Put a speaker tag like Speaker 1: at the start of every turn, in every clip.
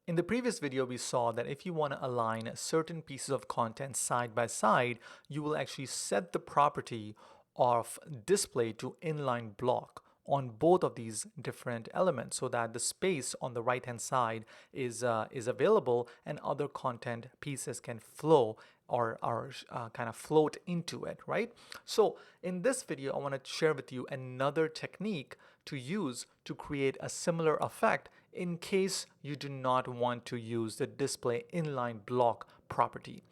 Speaker 1: In the previous video, we saw that if you want to align certain pieces of content side by side, you will actually set the property of display to inline block on both of these different elements so that the space on the right hand side is available and other content pieces can flow or kind of float into it, right? So in this video, I want to share with you another technique to use to create a similar effect in case you do not want to use the display inline block property.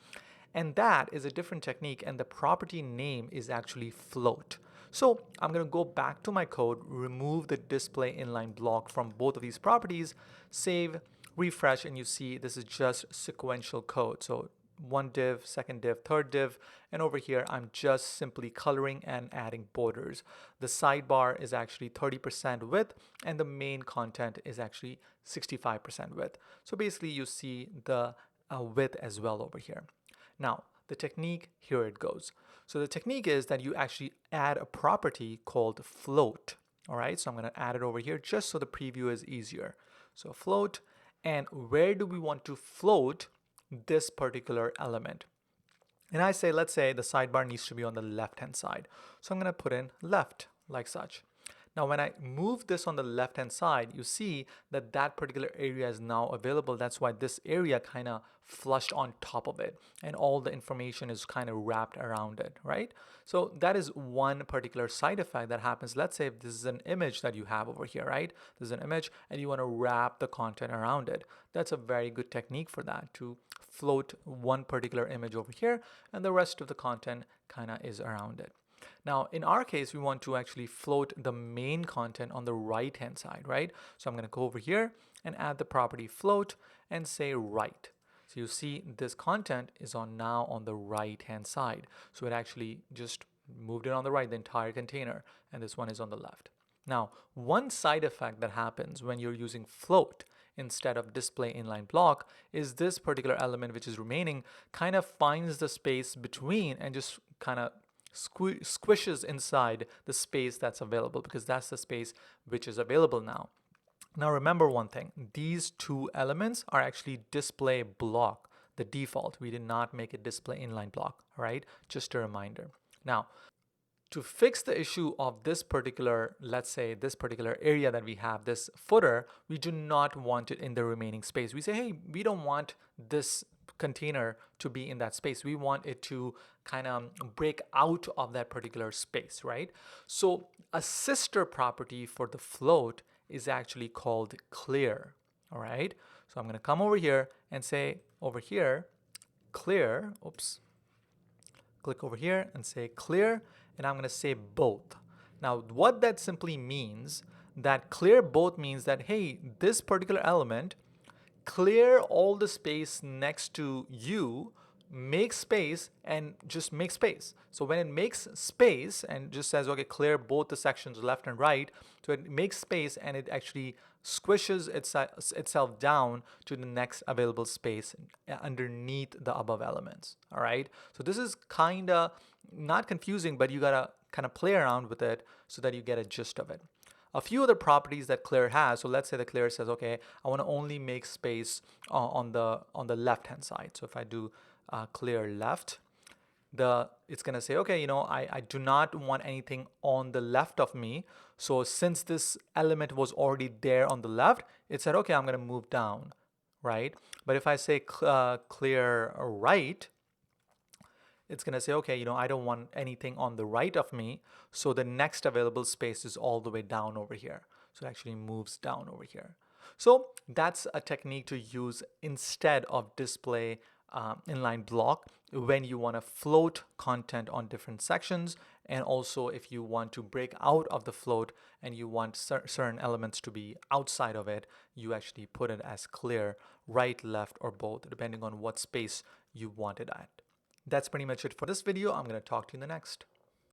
Speaker 1: And that is a different technique, and the property name is actually float. So I'm going to go back to my code, remove the display inline block from both of these properties, save, refresh, and you see this is just sequential code. So one div, second div, third div, and over here I'm just simply coloring and adding borders. The sidebar is actually 30% width and the main content is actually 65% width. So basically you see the width as well over here. Now the technique, here it goes. So the technique is that you actually add a property called float. All right, so I'm going to add it over here just so the preview is easier. So float, and where do we want to float this particular element? And I say, let's say the sidebar needs to be on the left hand side. So I'm going to put in left like such. Now when I move this on the left hand side, you see that that particular area is now available. That's why this area kind of flushed on top of it and all the information is kind of wrapped around it, right? So that is one particular side effect that happens. Let's say if this is an image that you have over here, right? This is an image and you want to wrap the content around it. That's a very good technique for that, to float one particular image over here and the rest of the content kind of is around it. Now, in our case, we want to actually float the main content on the right hand side, right? So I'm going to go over here and add the property float and say right. So you see this content is now on the right hand side. So it actually just moved it on the right, the entire container, and this one is on the left. Now, one side effect that happens when you're using float instead of display inline block is this particular element which is remaining kind of finds the space between and just kind of squishes inside the space that's available, because that's the space which is available now. Now remember one thing, these two elements are actually display block, the default. We did not make it display inline block, all right? Just a reminder. Now, to fix the issue of this particular, let's say this particular area that we have, this footer, we do not want it in the remaining space. We say, hey, we don't want this container to be in that space. We want it to kind of break out of that particular space, right? So a sister property for the float is actually called clear, all right? So I'm going to come over here and say over here, clear, oops, click over here and say clear, and I'm going to say both. Now what that simply means, that clear both means that, hey, this particular element, clear all the space next to you, make space, and just make space. So when it makes space and just says, okay, clear both the sections left and right, so it makes space and it actually squishes itself down to the next available space underneath the above elements. All right, so this is kind of not confusing, but you gotta kind of play around with it so that you get a gist of it. A few other properties that clear has, so let's say the clear says, okay, I want to only make space on the left hand side. So if I do clear left, it's going to say, okay, I do not want anything on the left of me. So since this element was already there on the left, it said, okay, I'm going to move down, right? But if I say clear right, it's going to say, okay, I don't want anything on the right of me. So the next available space is all the way down over here. So it actually moves down over here. So that's a technique to use instead of display inline block when you want to float content on different sections, and also if you want to break out of the float and you want certain elements to be outside of it, you actually put it as clear, right, left, or both, depending on what space you want it at. That's pretty much it for this video. I'm going to talk to you in the next.